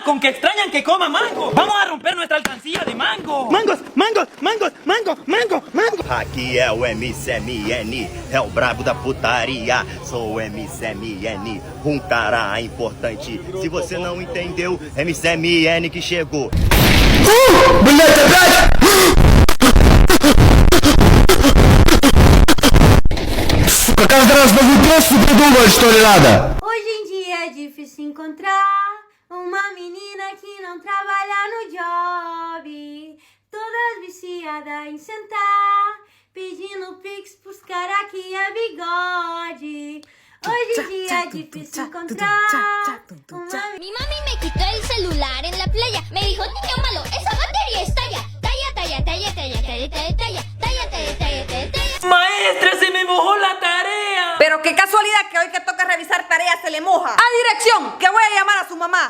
con que extrañan que coma mango. Vamos a romper nuestra alcancía de mango. Mangos, mangos, mangos, mango, mango, mango. Aqui é o MCMN, é o brabo da putaria. Sou o MCMN, um cara importante. Se você não entendeu, MCMN que chegou. Блять, опять! Сука, каждый раз новую песню придумывать, что ли, надо? Hoje em dia é difícil encontrar uma menina que não trabalha no job. Todas viciadas em sentar, pedindo pix pros caras que é bigode. Hoje em dia é difícil encontrar uma... Mi mami me quitó el celular en la playa. Me dijo, niño malo, esa batería estalla. Talla, talla, talla, talla, talla, talla, talla, talla, talla, talla, talla, talla. Maestra, se me mojó la tarea. Pero qué casualidad que hoy que toca revisar tareas se le moja. A dirección, que voy a llamar a su mamá.